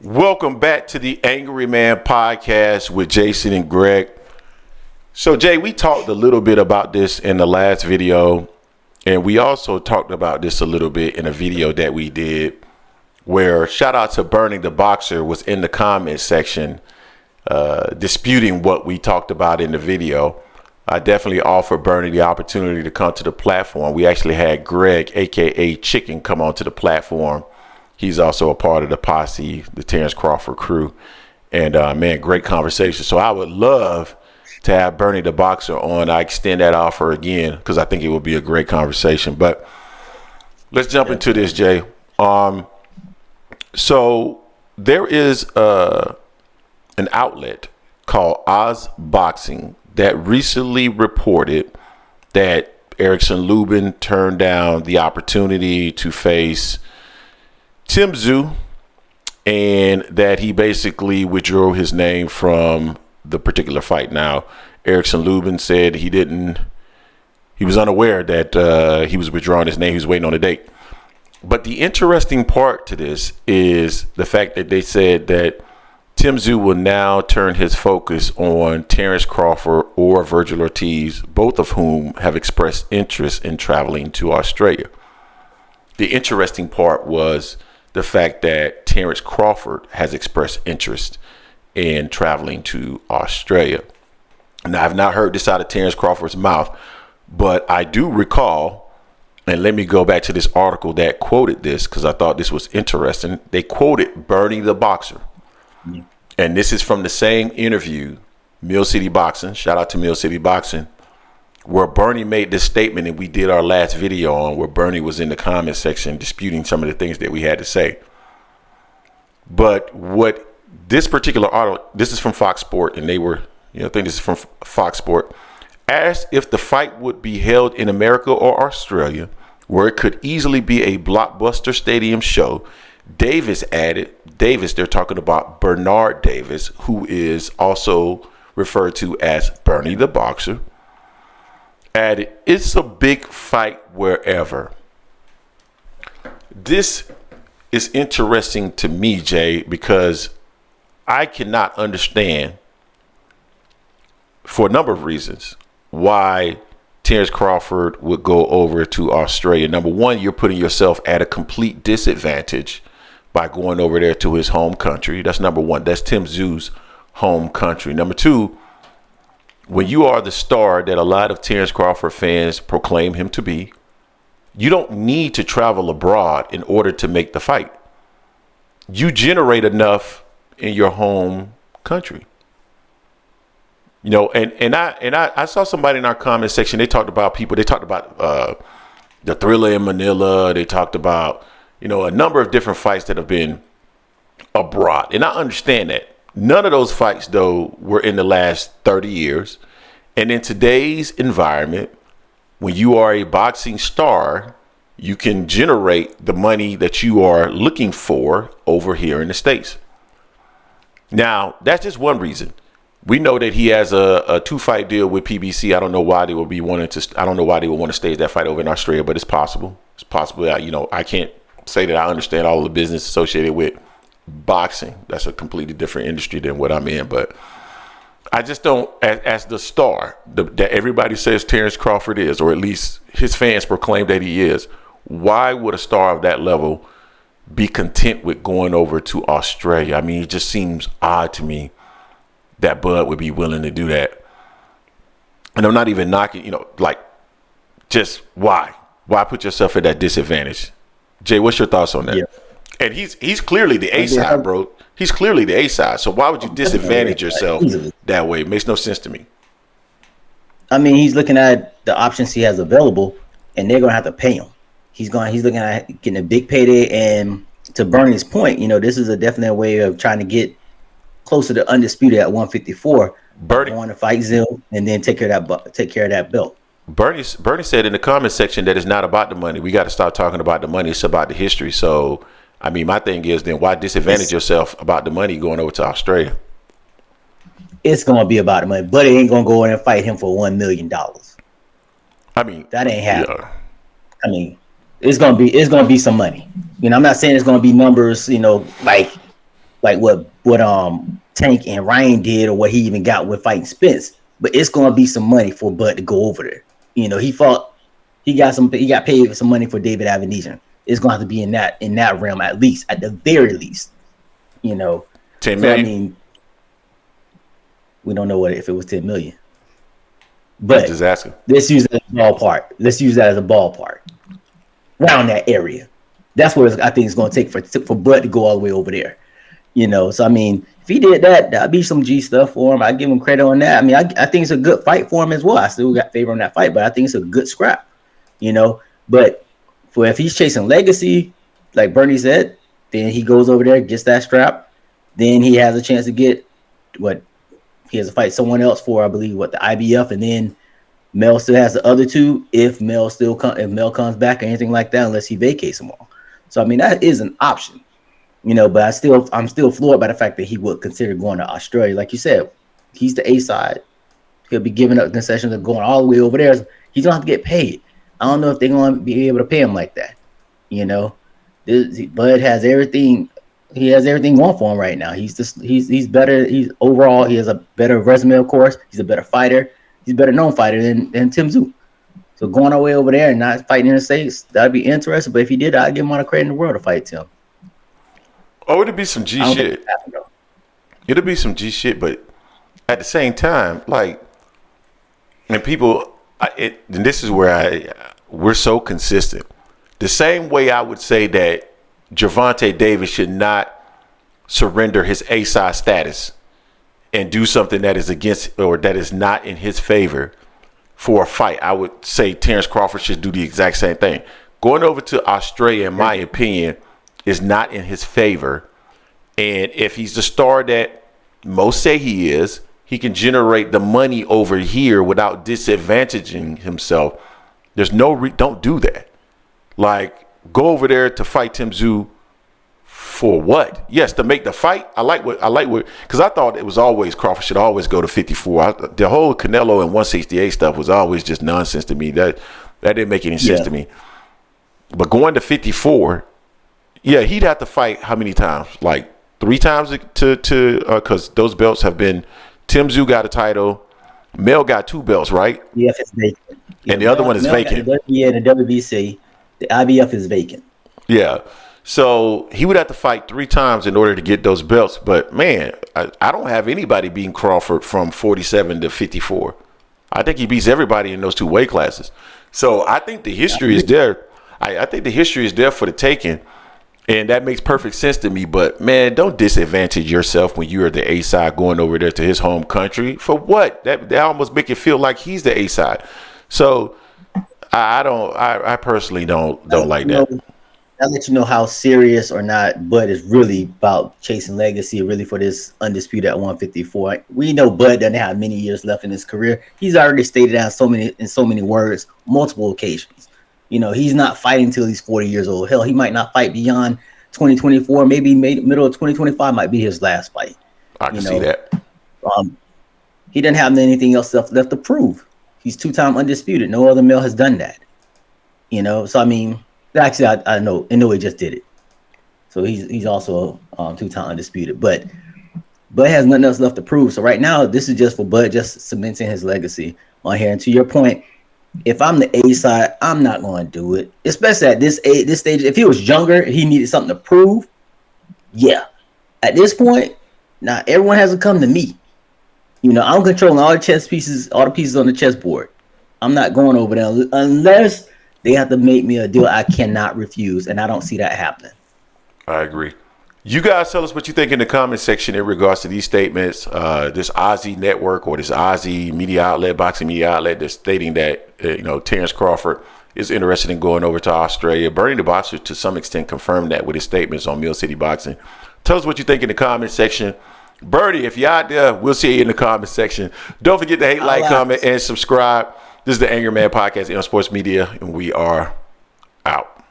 Welcome back to the Angry Man podcast with Jason and Greg. So, Jay, we talked a little bit about this in the last video, and we also talked about this a little bit in a video that we did where shout out to Bernie the Boxer was in the comment section disputing what we talked about in the video. I definitely offered Bernie the opportunity to come to the platform. We actually had Greg, aka Chicken, come onto the platform. He's also a part of the posse, the Terence Crawford crew. And man, great conversation. So I would love to have Bernie the Boxer on. I extend that offer again because I think it would be a great conversation. But let's jump into this, Jay. So there is an outlet called Oz Boxing that recently reported that Erickson Lubin turned down the opportunity to face Tim Tszyu, and that he basically withdrew his name from the particular fight. Now, Erickson Lubin said he was unaware that he was withdrawing his name. He was waiting on a date. But the interesting part to this is the fact that they said that Tim Tszyu will now turn his focus on Terence Crawford or Virgil Ortiz, both of whom have expressed interest in traveling to Australia. The interesting part was the fact that Terence Crawford has expressed interest in traveling to Australia. Now, I've not heard this out of Terence Crawford's mouth, but I do recall, and let me go back to this article that quoted this because I thought this was interesting. They quoted Bernie the Boxer. And this is from the same interview, Mill City Boxing. Shout out to Mill City Boxing, where Bernie made this statement, and we did our last video on where Bernie was in the comment section disputing some of the things that we had to say. But what this particular article, this is from Fox Sport, and they were, I think this is from Fox Sport, asked if the fight would be held in America or Australia, where it could easily be a blockbuster stadium show. Davis added, they're talking about Bernard Davis, who is also referred to as Bernie the Boxer, added, it's a big fight wherever. This is interesting to me, Jay, because I cannot understand, for a number of reasons, why Terence Crawford would go over to Australia. Number one, you're putting yourself at a complete disadvantage by going over there to his home country. That's number one. That's Tim Tszyu's home country. Number two, when you are the star that a lot of Terence Crawford fans proclaim him to be, you don't need to travel abroad in order to make the fight. You generate enough in your home country. And I saw somebody in our comment section, they talked about the Thriller in Manila. They talked about, a number of different fights that have been abroad. And I understand that. None of those fights, though, were in the last 30 years. And in today's environment, when you are a boxing star, you can generate the money that you are looking for over here in the States. Now, that's just one reason. We know that he has a 2-fight deal with PBC. I don't know why they would want to stage that fight over in Australia, but it's possible. It's possible. I can't say that I understand all of the business associated with boxing. That's a completely different industry than what I'm in, but I just don't, as the star that everybody says Terence Crawford is, or at least his fans proclaim that he is, why would a star of that level be content with going over to Australia? I mean, it just seems odd to me that Bud would be willing to do that. And I'm not even knocking, just why? Why put yourself at that disadvantage? Jay, what's your thoughts on that? Yeah. And he's clearly the A side, bro. He's clearly the A side. So why would you disadvantage yourself that way? It makes no sense to me. I mean, he's looking at the options he has available, and they're gonna have to pay him. He's looking at getting a big payday, and to Bernie's point, this is a definite way of trying to get closer to undisputed at 154. Bernie want to fight Zill and then take care of that belt. Bernie said in the comment section that it's not about the money. We got to start talking about the money. It's about the history. So, I mean, my thing is then why disadvantage yourself about the money going over to Australia? It's going to be about the money, but it ain't going to go in and fight him for $1 million. I mean, that ain't happening. Yeah. I mean, it's going to be some money. I'm not saying it's going to be numbers, like like what Tank and Ryan did, or what he even got with fighting Spence. But it's gonna be some money for Bud to go over there. You know, he got paid some money for David Avenesian. It's gonna have to be in that realm, at the very least. You know, 10 so I million. mean, we don't know if it was 10 million. But just asking. Let's use that as a ballpark. Around that area. That's what I think it's going to take for Bud to go all the way over there. You know, so I mean, if he did that, that'd be some G stuff for him. I give him credit on that. I mean, I think it's a good fight for him as well. I still got favor on that fight, but I think it's a good scrap. You know, but for if he's chasing legacy, like Bernie said, then he goes over there, gets that strap, then he has a chance to get he has to fight someone else for, I believe, the IBF, and then Mel still has the other two if Mel comes back or anything like that, unless he vacates them all. So I mean, that is an option, you know. But I'm still floored by the fact that he would consider going to Australia. Like you said, he's the A side. He'll be giving up concessions and going all the way over there. He's gonna have to get paid. I don't know if they're gonna be able to pay him like that. You know, Bud has everything. He has everything going for him right now. He's better. Overall, he has a better resume, of course. He's a better fighter. He's a better known fighter than Tim Tszyu. So going our way over there and not fighting in the States, that'd be interesting. But if he did, I'd give him all the credit in the world to fight Tim. Oh, it'd be some G shit. It'll be some G shit, but at the same time, like, and people, and this is where we're so consistent. The same way I would say that Gervonta Davis should not surrender his A-side status and do something that is against or that is not in his favor for a fight. I would say Terence Crawford should do the exact same thing. Going over to Australia, in my opinion, is not in his favor. And if he's the star that most say he is, he can generate the money over here without disadvantaging himself. There's don't do that. Like, go over there to fight Tim Tszyu for what? Yes, to make the fight. I like what because I thought it was always Crawford should always go to 54. The whole Canelo and 168 stuff was always just nonsense to me. That didn't make any sense to me. But going to 54, yeah, he'd have to fight how many times? Like 3 times because those belts have been. Tim Tszyu got a title. Mel got 2 belts, right? Yeah, it's vacant. And the other one is vacant. The WBC. The IBF is vacant. Yeah. So he would have to fight 3 times in order to get those belts. But, man, I don't have anybody beating Crawford from 47 to 54. I think he beats everybody in those 2 weight classes. So I think the history is there. I think the history is there for the taking. And that makes perfect sense to me. But, man, don't disadvantage yourself when you are the A-side going over there to his home country. For what? That almost make it feel like he's the A-side. So I personally don't like that. I'll let you know how serious or not Bud is really about chasing legacy, really for this undisputed at 154. We know Bud doesn't have many years left in his career. He's already stated out in so many words, multiple occasions. You know, he's not fighting until he's 40 years old. Hell, he might not fight beyond 2024. Maybe middle of 2025 might be his last fight. I can see that. He doesn't have anything else left to prove. He's 2-time undisputed. No other male has done that. You know, so I mean, actually, I know he just did it. So he's also 2-time undisputed. But Bud has nothing else left to prove. So right now, this is just for Bud just cementing his legacy on here. And to your point, if I'm the A side, I'm not going to do it, especially at this stage. If he was younger, he needed something to prove. Yeah, at this point, now everyone has to come to me. You know, I'm controlling all the chess pieces, all the pieces on the chessboard. I'm not going over there unless they have to make me a deal I cannot refuse, and I don't see that happening. I agree. You guys tell us what you think in the comment section in regards to these statements. This Aussie network or this Aussie media outlet, boxing media outlet, that's stating that Terence Crawford is interested in going over to Australia. Bernie the Boxer, to some extent, confirmed that with his statements on Mill City Boxing. Tell us what you think in the comment section. Bernie, if you're out there, we'll see you in the comment section. Don't forget to hate, like, comment, and subscribe. This is the Angry Man Podcast on Sports Media, and we are out.